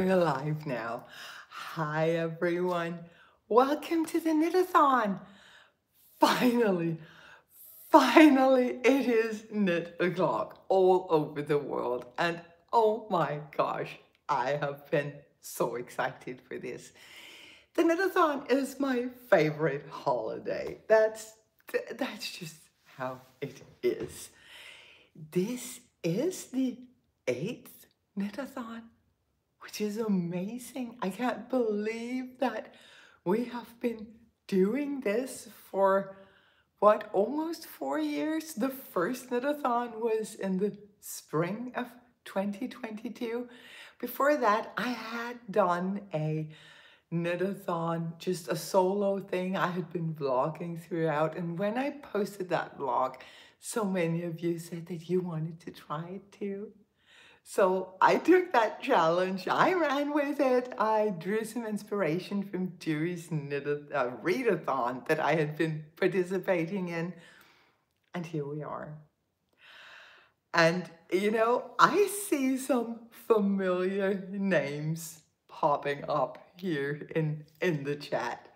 we're live now. Hi everyone. Welcome to the Knitathon. Finally, it is knit o'clock all over the world. And oh my gosh, I have been so excited for this. The Knitathon is my favorite holiday. That's just how it is. This is the 8th Knitathon, which is amazing. I can't believe that we have been doing this for, what, almost 4 years? The first Knitathon was in the spring of 2022. Before that, I had done a Knitathon, just a solo thing. I had been vlogging throughout, and when I posted that vlog, so many of you said that you wanted to try it too. So I took that challenge, I ran with it, I drew some inspiration from Dewey's readathon that I had been participating in, and here we are. And you know, I see some familiar names popping up here in the chat.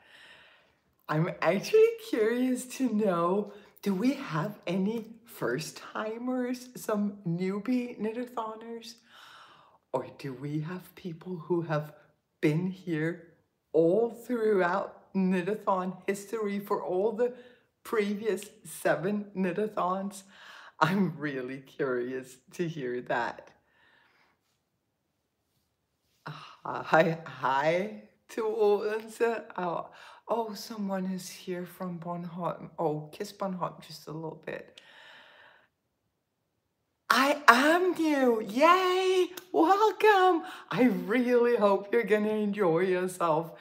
I'm actually curious to know, do we have any first-timers, some newbie knitathoners? Or do we have people who have been here all throughout knitathon history for all the previous 7 knitathons? I'm really curious to hear that. Hi to Odense. Oh, someone is here from Bornholm. Oh, kiss Bornholm just a little bit. I am new. Yay! Welcome. I really hope you're gonna enjoy yourself.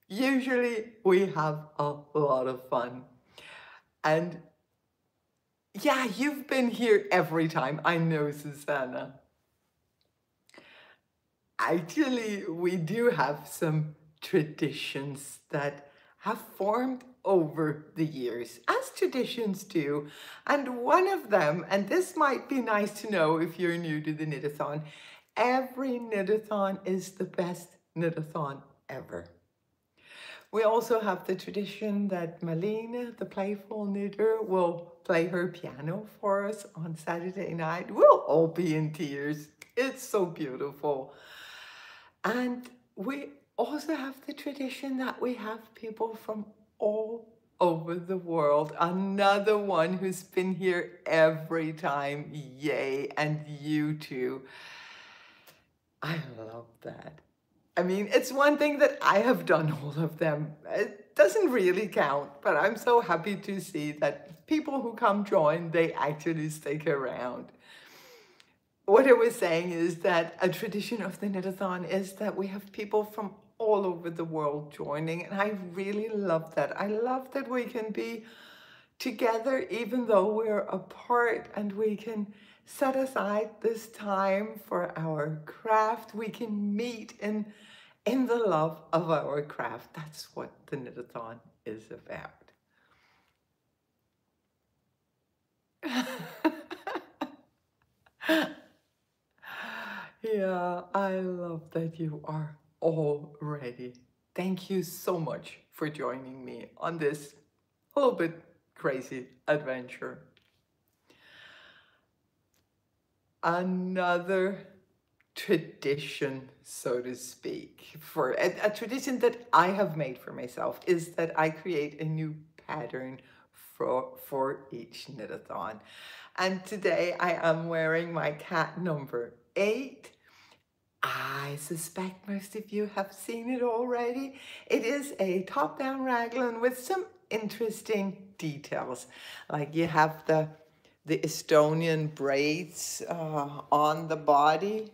Usually we have a lot of fun. And yeah, you've been here every time. I know, Susanna. Actually, we do have some traditions that have formed over the years, as traditions do. And one of them, and this might be nice to know if you're new to the Knitathon, every Knitathon is the best Knitathon ever. We also have the tradition that Malene, the playful knitter, will play her piano for us on Saturday night. We'll all be in tears. It's so beautiful. And we also have the tradition that we have people from all over the world. Another one who's been here every time. Yay, and you too. I love that. I mean, it's one thing that I have done all of them. It doesn't really count, but I'm so happy to see that people who come join, they actually stick around. What I was saying is that a tradition of the Knitathon is that we have people from all over the world joining, and I really love that. I love that we can be together even though we're apart, and we can set aside this time for our craft. We can meet in the love of our craft. That's what the Knitathon is about. Yeah, I love that you are all ready. Thank you so much for joining me on this a little bit crazy adventure. Another tradition, so to speak, for a tradition that I have made for myself is that I create a new pattern for each Knitathon. And today I am wearing my cat number 8. I suspect most of you have seen it already. It is a top-down raglan with some interesting details. Like you have the Estonian braids on the body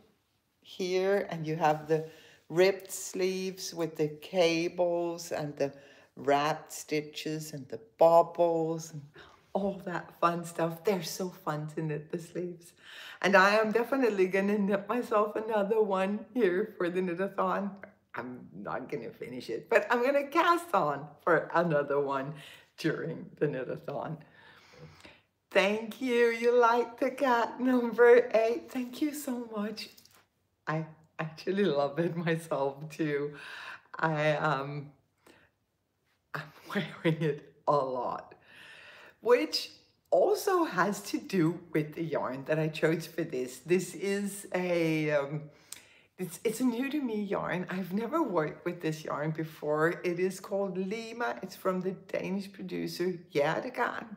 here, and you have the ripped sleeves with the cables and the wrapped stitches and the bobbles and all that fun stuff. They're so fun to knit the sleeves. And I am definitely gonna knit myself another one here for the Knitathon. I'm not gonna finish it, but I'm gonna cast on for another one during the Knitathon. Thank you. You like the cat number 8. Thank you so much. I actually love it myself too. I'm wearing it a lot, which also has to do with the yarn that I chose for this. This is it's a new to me yarn. I've never worked with this yarn before. It is called Lima. It's from the Danish producer Hjertegarn.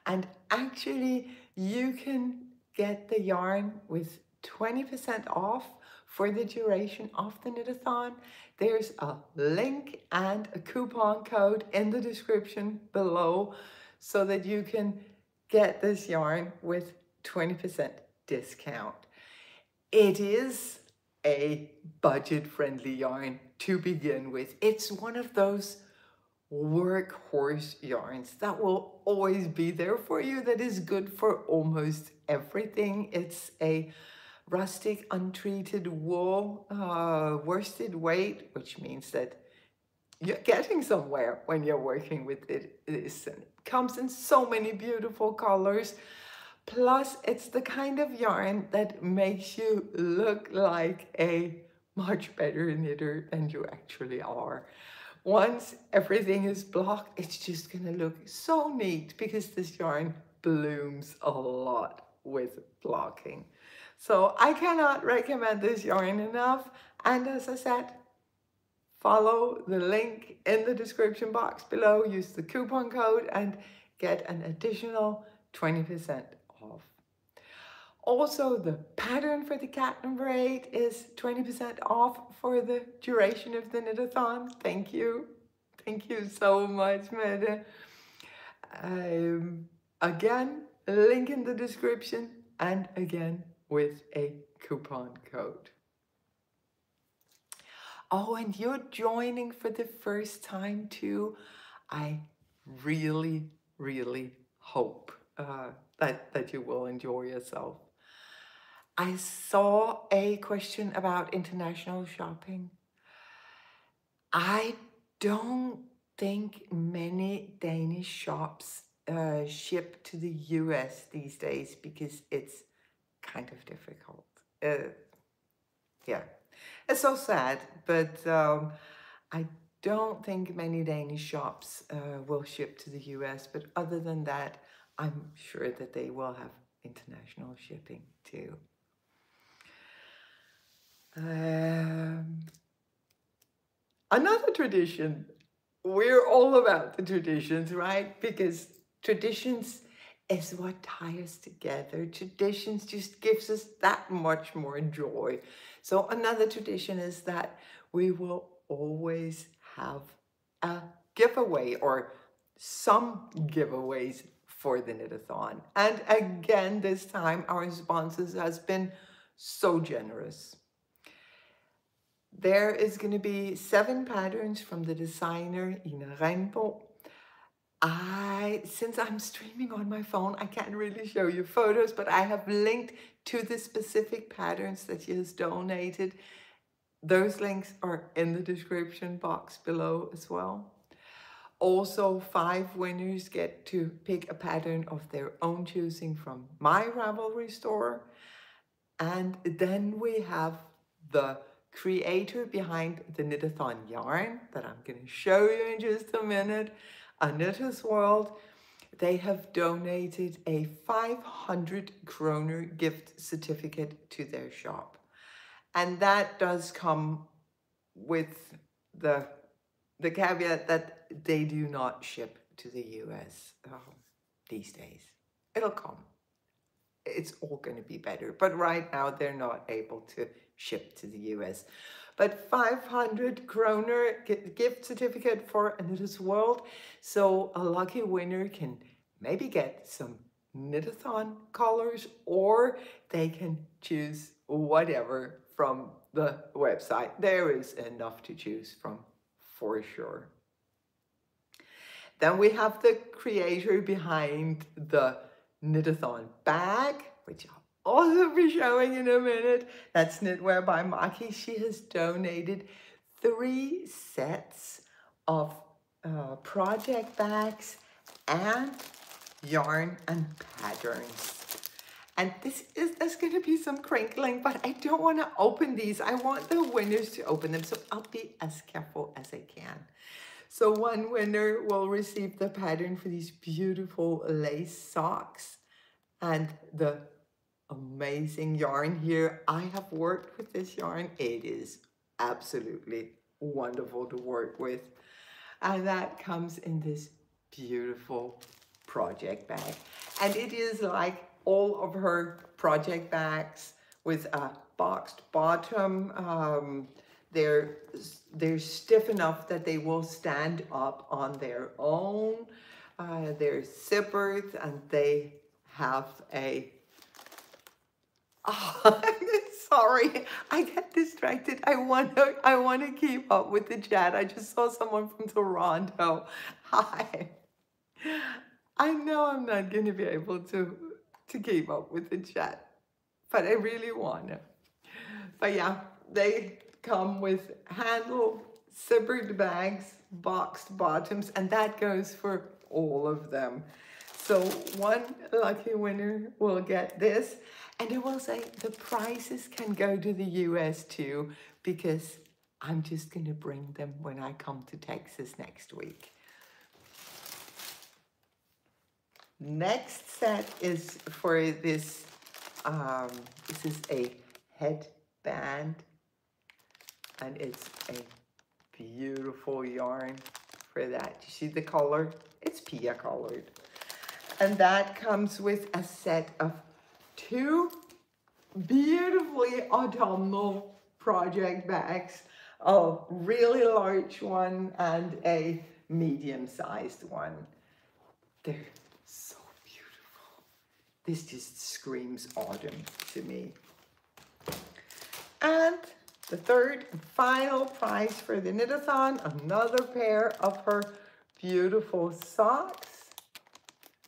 And actually, you can get the yarn with 20% off for the duration of the Knitathon. There's a link and a coupon code in the description below so that you can get this yarn with 20% discount. It is a budget-friendly yarn to begin with. It's one of those workhorse yarns that will always be there for you, that is good for almost everything. It's a rustic untreated wool, worsted weight, which means that you're getting somewhere when you're working with it. It comes in so many beautiful colors. Plus, it's the kind of yarn that makes you look like a much better knitter than you actually are. Once everything is blocked, it's just gonna look so neat because this yarn blooms a lot with blocking. So I cannot recommend this yarn enough. And as I said, follow the link in the description box below, use the coupon code and get an additional 20% off. Also, the pattern for the cat number 8 is 20% off for the duration of the Knitathon. Thank you. Thank you so much, Mette. Again, link in the description and again with a coupon code. Oh, and you're joining for the first time too. I really, really hope that you will enjoy yourself. I saw a question about international shopping. I don't think many Danish shops ship to the US these days because it's kind of difficult. Yeah, it's so sad, but I don't think many Danish shops will ship to the US, but other than that, I'm sure that they will have international shipping too. Another tradition. We're all about the traditions, right? Because traditions is what ties us together. Traditions just gives us that much more joy. So another tradition is that we will always have a giveaway or some giveaways for the Knitathon. And again, this time our sponsors has been so generous. There is going to be 7 patterns from the designer Ina Rendboe. Since I'm streaming on my phone, I can't really show you photos, but I have linked to the specific patterns that she has donated. Those links are in the description box below as well. Also, 5 winners get to pick a pattern of their own choosing from my Ravelry store. And then we have the creator behind the Knitathon yarn that I'm going to show you in just a minute, A Knitter's World. They have donated a 500 kroner gift certificate to their shop. And that does come with the caveat that they do not ship to the US these days. It'll come. It's all going to be better. But right now, they're not able to ship to the US. But 500 kroner gift certificate for A Knitter's World. So a lucky winner can maybe get some Knitathon colors, or they can choose whatever from the website. There is enough to choose from for sure. Then we have the creator behind the Knitathon bag, which I'll also be showing in a minute. That's Knitwear by Maki. She has donated 3 sets of project bags and yarn and patterns. And there's going to be some crinkling, but I don't want to open these. I want the winners to open them, so I'll be as careful as I can. So one winner will receive the pattern for these beautiful lace socks and the amazing yarn here. I have worked with this yarn. It is absolutely wonderful to work with. And that comes in this beautiful project bag. And it is like all of her project bags with a boxed bottom. They're stiff enough that they will stand up on their own. They're zippers and they have a Oh, sorry, I get distracted. I want to keep up with the chat. I just saw someone from Toronto. Hi. I know I'm not going to be able to keep up with the chat, but I really want to. But yeah, they come with handle zippered bags, boxed bottoms, and that goes for all of them. So one lucky winner will get this. And I will say the prices can go to the US too, because I'm just going to bring them when I come to Texas next week. Next set is for this, this is a headband, and it's a beautiful yarn for that. You see the color? It's pia colored. And that comes with a set of 2 beautifully autumnal project bags, a really large one and a medium-sized one. They're so beautiful. This just screams autumn to me. And the third and final prize for the Knitathon, another pair of her beautiful socks.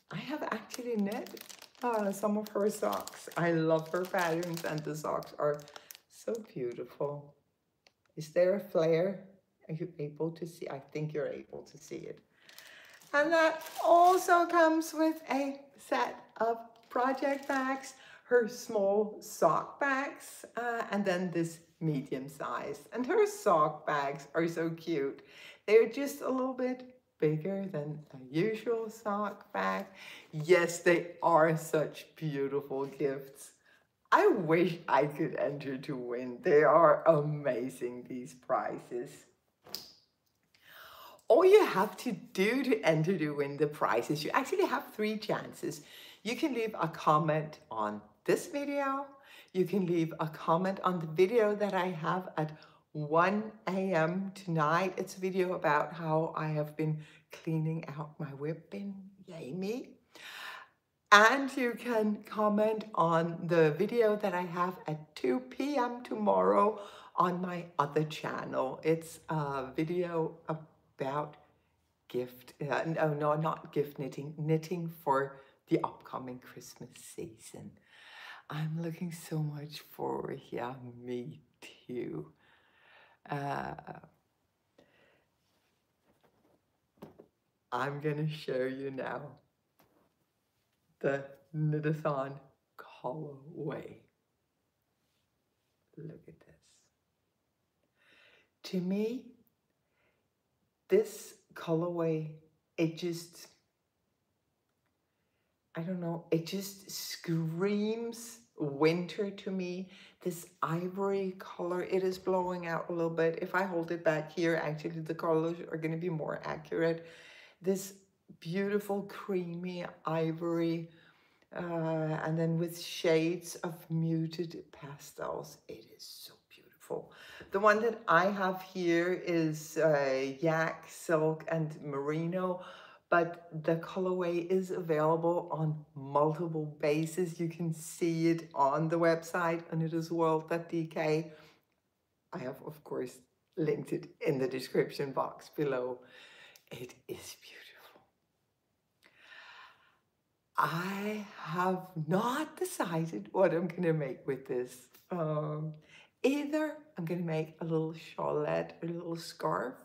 I have actually knit some of her socks. I love her patterns and the socks are so beautiful. Is there a flare? Are you able to see? I think you're able to see it. And that also comes with a set of project bags, her small sock bags, and then this medium size. And her sock bags are so cute. They're just a little bit bigger than a usual sock bag. Yes, they are such beautiful gifts. I wish I could enter to win. They are amazing, these prizes. All you have to do to enter to win the prizes, you actually have 3 chances. You can leave a comment on this video. You can leave a comment on the video that I have at 1 a.m. tonight. It's a video about how I have been cleaning out my whip bin. Yay me. And you can comment on the video that I have at 2 p.m. tomorrow on my other channel. It's a video about not gift knitting, knitting for the upcoming Christmas season. I'm looking so much forward. Yeah, me too. I'm gonna show you now the Knitathon colorway. Look at this. To me, this colorway, it just, I don't know, it just screams winter to me. This ivory color, it is blowing out a little bit. If I hold it back here, actually the colors are going to be more accurate. This beautiful creamy ivory, and then with shades of muted pastels. It is so beautiful. The one that I have here is yak, silk, and merino, but the colorway is available on multiple bases. You can see it on the website, knitisworld.dk. I have, of course, linked it in the description box below. It is beautiful. I have not decided what I'm going to make with this. Either I'm going to make a little shawlette, a little scarf,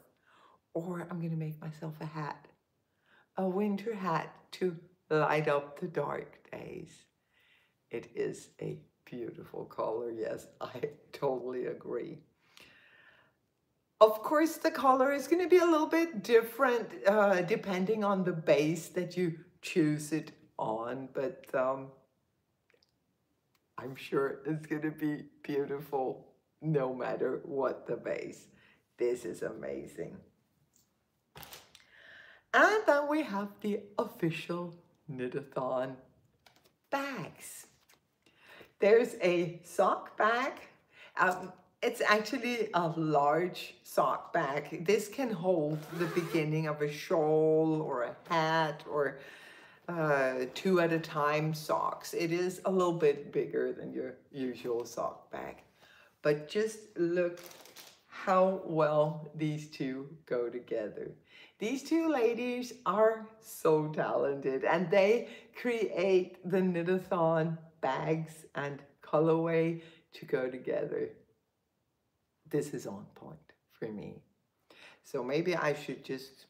or I'm going to make myself a hat, a winter hat to light up the dark days. it is a beautiful color. Yes, I totally agree. Of course, the color is going to be a little bit different depending on the base that you choose it on, but I'm sure it's going to be beautiful no matter what the base. This is amazing. And then we have the official Knitathon bags. There's a sock bag. It's actually a large sock bag. This can hold the beginning of a shawl or a hat or 2 at a time socks. It is a little bit bigger than your usual sock bag. But just look how well these two go together. These two ladies are so talented, and they create the Knitathon bags and colorway to go together. This is on point for me. So maybe I should just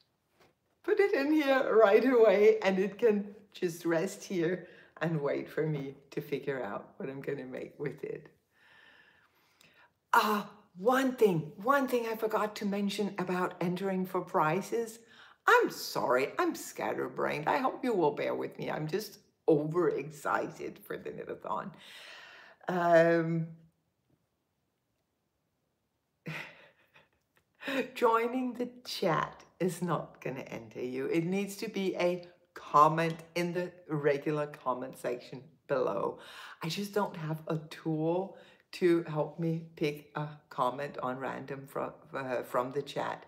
put it in here right away, and it can just rest here and wait for me to figure out what I'm going to make with it. One thing I forgot to mention about entering for prizes. I'm sorry, I'm scatterbrained. I hope you will bear with me. I'm just overexcited for the Knitathon. Joining the chat is not going to enter you. It needs to be a comment in the regular comment section below. I just don't have a tool to help me pick a comment on random from the chat.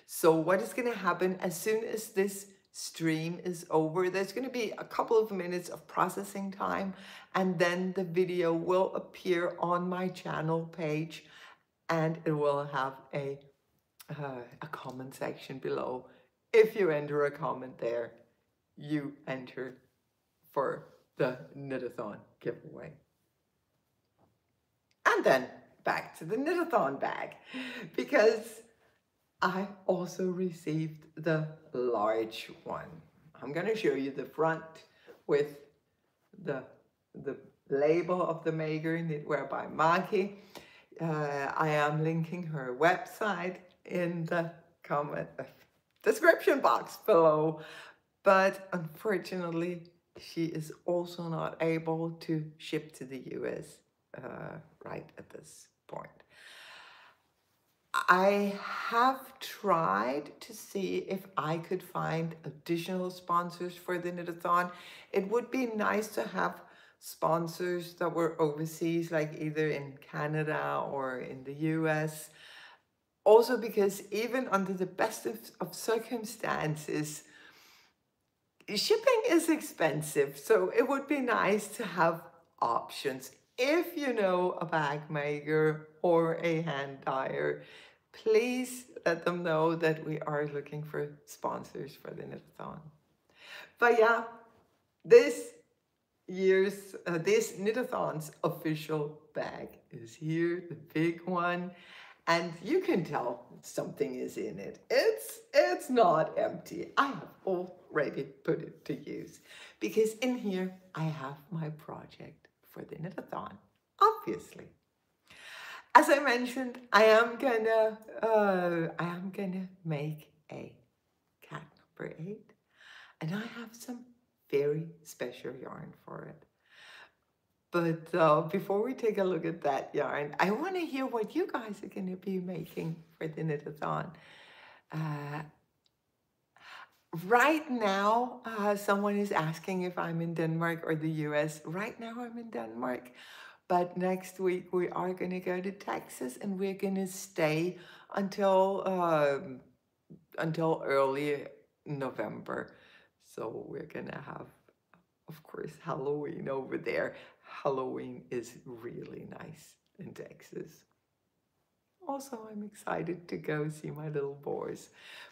So what is going to happen as soon as this stream is over, there's going to be a couple of minutes of processing time, and then the video will appear on my channel page, and it will have a comment section below. If you enter a comment there, you enter for the Knitathon giveaway. And then back to the Knitathon bag, because I also received the large one. I'm going to show you the front with the label of the maker, Knitwear by Maki. I am linking her website in the comment description box below, but unfortunately she is also not able to ship to the US right at this point. I have tried to see if I could find additional sponsors for the Knitathon. It would be nice to have sponsors that were overseas, like either in Canada or in the US. Also because even under the best of circumstances, shipping is expensive. So it would be nice to have options. If you know a bag maker or a hand dyer, please let them know that we are looking for sponsors for the Knitathon. But yeah, this Knitathon's official bag is here, the big one, and you can tell something is in it. It's not empty. I have already put it to use, because in here I have my project for the Knitathon, obviously. As I mentioned, I am gonna make a cat number 8, and I have some very special yarn for it. But before we take a look at that yarn, I want to hear what you guys are going to be making for the Knitathon. Right now, someone is asking if I'm in Denmark or the US. Right now, I'm in Denmark. But next week, we are going to go to Texas, and we're going to stay until early November. So we're going to have, of course, Halloween over there. Halloween is really nice in Texas. Also, I'm excited to go see my little boys.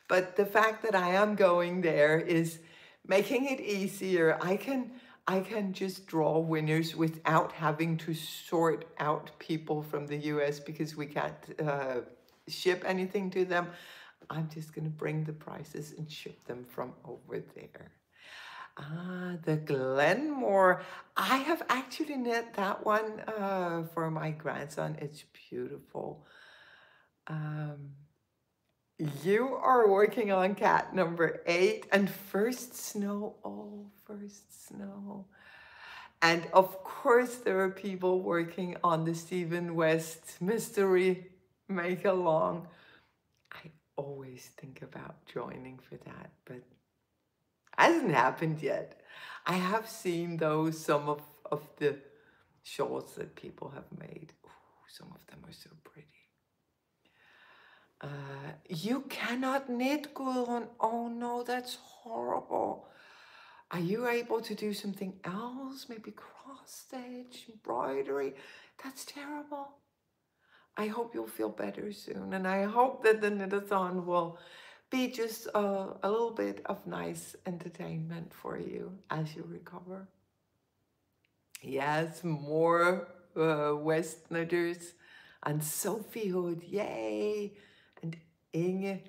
But the fact that I am going there is making it easier. I can just draw winners without having to sort out people from the US, because we can't ship anything to them. I'm just going to bring the prices and ship them from over there. The Glenmore. I have actually knit that one for my grandson. It's beautiful. Um, you are working on cat number 8 and first snow. Oh, first snow. And of course, there are people working on the Stephen West mystery make along. I always think about joining for that, but hasn't happened yet. I have seen though some of the shorts that people have made. Ooh, some of them are so pretty. You cannot knit, Gudrun. Oh no, that's horrible. Are you able to do something else? Maybe cross stitch, embroidery? That's terrible. I hope you'll feel better soon, and I hope that the Knitathon will be just a little bit of nice entertainment for you as you recover. Yes, more West knitters, and Sophie Hood, yay, and Inge.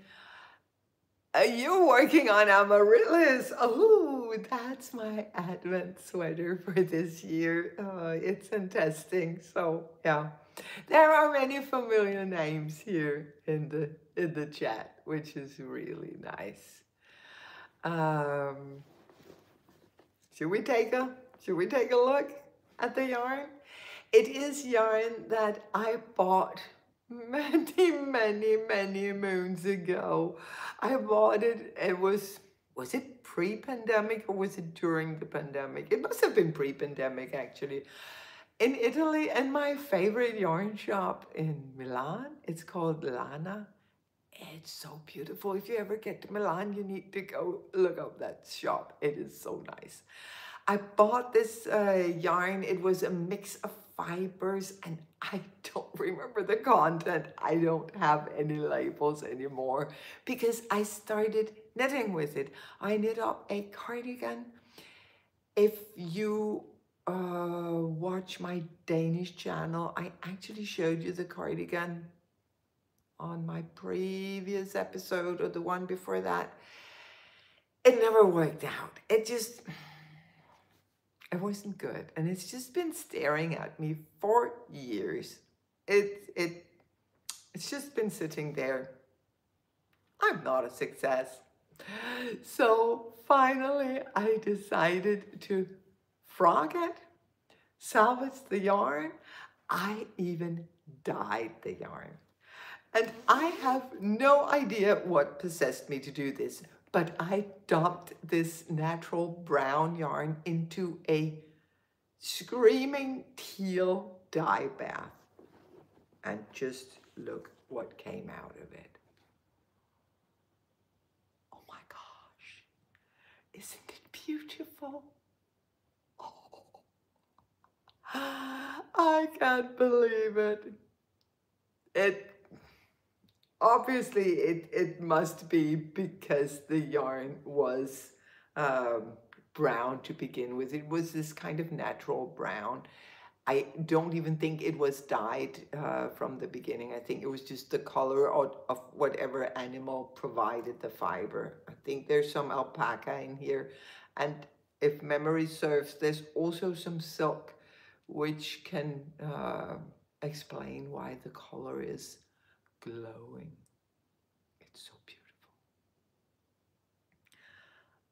Are you working on amaryllis? Oh, that's my Advent sweater for this year. It's in testing, so yeah. There are many familiar names here in the chat, which is really nice. Should we take a look at the yarn? It is yarn that I bought many moons ago. I bought it. Was it pre-pandemic or was it during the pandemic? It must have been pre-pandemic actually. In Italy, and my favorite yarn shop in Milan, it's called Lana. It's so beautiful. If you ever get to Milan, you need to go look up that shop. It is so nice. I bought this yarn. It was a mix of fibers and I don't remember the content. I don't have any labels anymore because I started knitting with it. I knit up a cardigan. If you watch my Danish channel, I actually showed you the cardigan on my previous episode or the one before that. It never worked out. It wasn't good. And it's just been staring at me for years. It's just been sitting there. I'm not a success. So finally I decided to frog it, salvage the yarn. I even dyed the yarn. And I have no idea what possessed me to do this, but I dumped this natural brown yarn into a screaming teal dye bath. And just look what came out of it. Oh my gosh, isn't it beautiful? Oh, I can't believe it. Obviously, it must be because the yarn was brown to begin with. It was this kind of natural brown. I don't even think it was dyed from the beginning. I think it was just the color of whatever animal provided the fiber. I think there's some alpaca in here. And if memory serves, there's also some silk, which can explain why the color is glowing. It's so beautiful.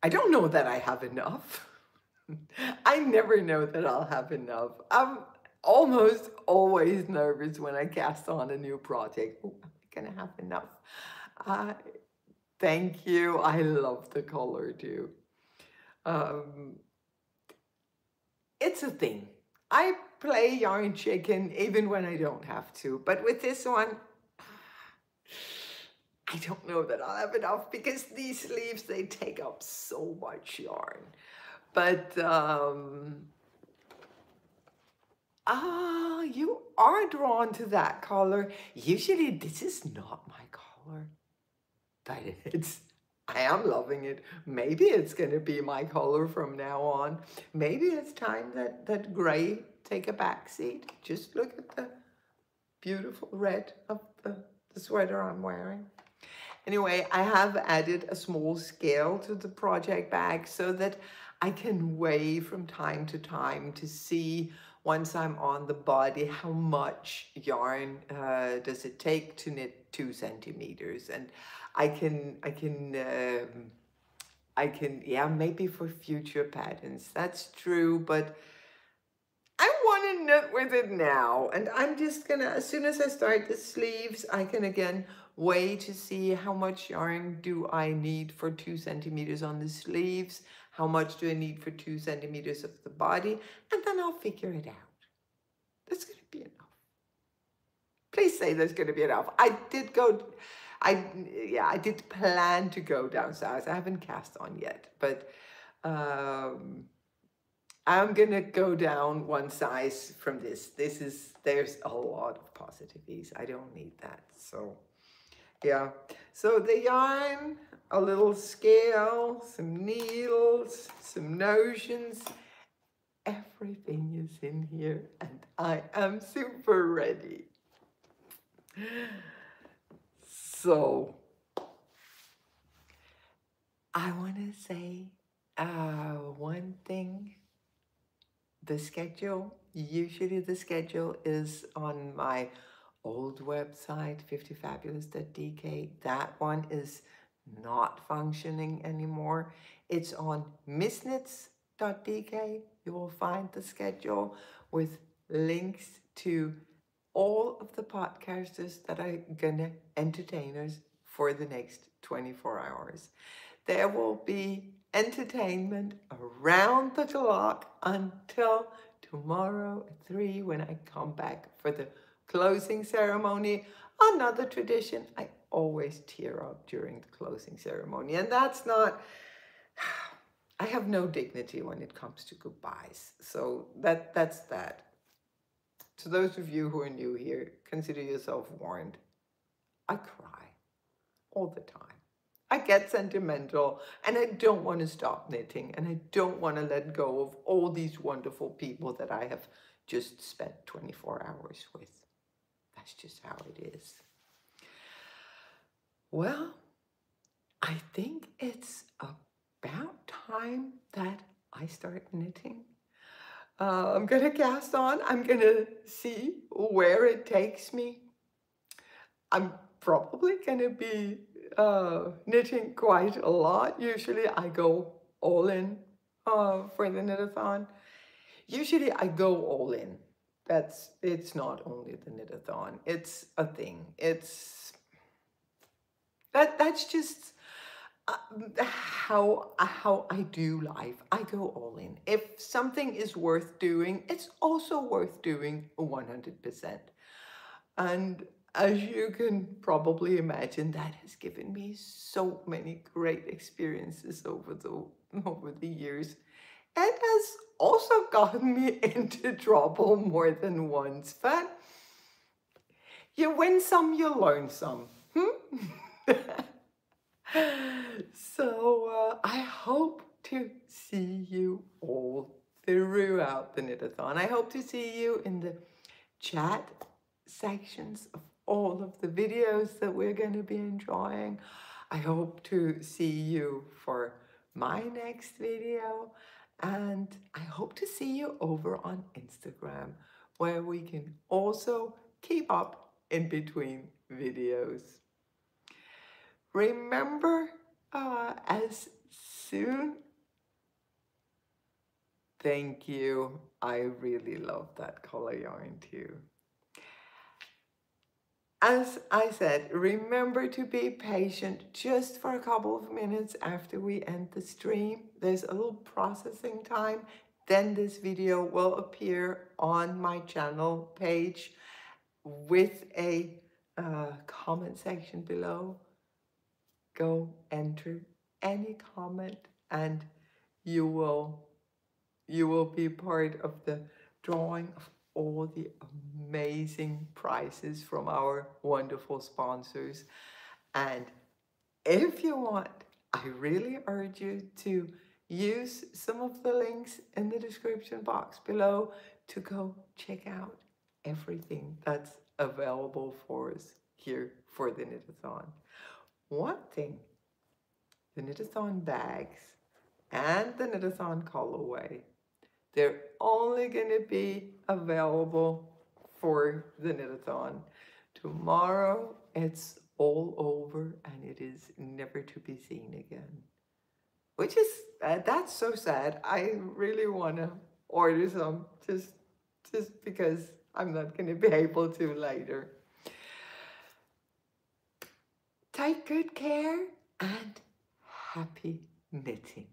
I don't know that I have enough. I never know that I'll have enough. I'm almost always nervous when I cast on a new project. Oh, am I gonna have enough? Thank you. I love the color too. It's a thing. I play yarn chicken even when I don't have to, but with this one, I don't know that I'll have enough because these sleeves, they take up so much yarn. But, you are drawn to that color. Usually this is not my color, but I am loving it. Maybe it's gonna be my color from now on. Maybe it's time that gray take a back seat. Just look at the beautiful red of the sweater I'm wearing. Anyway, I have added a small scale to the project bag so that I can weigh from time to time to see, once I'm on the body, how much yarn does it take to knit 2 centimeters. And yeah, maybe for future patterns, that's true, but I want to knit with it now. And I'm just gonna, as soon as I start the sleeves, I can again weigh to see how much yarn do I need for 2 centimeters on the sleeves, how much do I need for 2 centimeters of the body, and then I'll figure it out. That's gonna be enough. Please say there's gonna be enough. I did plan to go down south. I haven't cast on yet, but I'm gonna go down one size from this. There's a lot of positive ease. I don't need that. So yeah. So the yarn, a little scale, some needles, some notions, everything is in here, and I am super ready. So I want to say one thing. The schedule, usually the schedule is on my old website, 50fabulous.dk. That one is not functioning anymore. It's on misknits.dk. You will find the schedule with links to all of the podcasters that are gonna entertain us for the next 24 hours. There will be entertainment around the clock until tomorrow at 3 when I come back for the closing ceremony. Another tradition, I always tear up during the closing ceremony, and that's not, I have no dignity when it comes to goodbyes. So that's that. To those of you who are new here, consider yourself warned. I cry all the time. I get sentimental, and I don't want to stop knitting, and I don't want to let go of all these wonderful people that I have just spent 24 hours with. That's just how it is. Well, I think it's about time that I start knitting. I'm gonna cast on. I'm gonna see where it takes me. I'm probably gonna be knitting quite a lot. Usually I go all in for the knitathon. Usually I go all in. It's not only the knitathon, it's a thing. That's just how I do life. I go all in. If something is worth doing, it's also worth doing 100%. And as you can probably imagine, that has given me so many great experiences over the years. It has also gotten me into trouble more than once, but you win some, you learn some. So I hope to see you all throughout the knitathon. I hope to see you in the chat sections of all of the videos that we're going to be enjoying. I hope to see you for my next video, and I hope to see you over on Instagram, where we can also keep up in between videos. Remember, as soon, thank you. I really love that color yarn too. As I said, remember to be patient just for a couple of minutes after we end the stream. There's a little processing time. Then this video will appear on my channel page with a comment section below. Go enter any comment and you will be part of the drawing of all the amazing prizes from our wonderful sponsors. And if you want, I really urge you to use some of the links in the description box below to go check out everything that's available for us here for the Knitathon. One thing, the Knitathon bags and the Knitathon colorway. They're only going to be available for the Knitathon. Tomorrow it's all over and it is never to be seen again. Which is, that's so sad. I really want to order some just because I'm not going to be able to later. Take good care and happy knitting.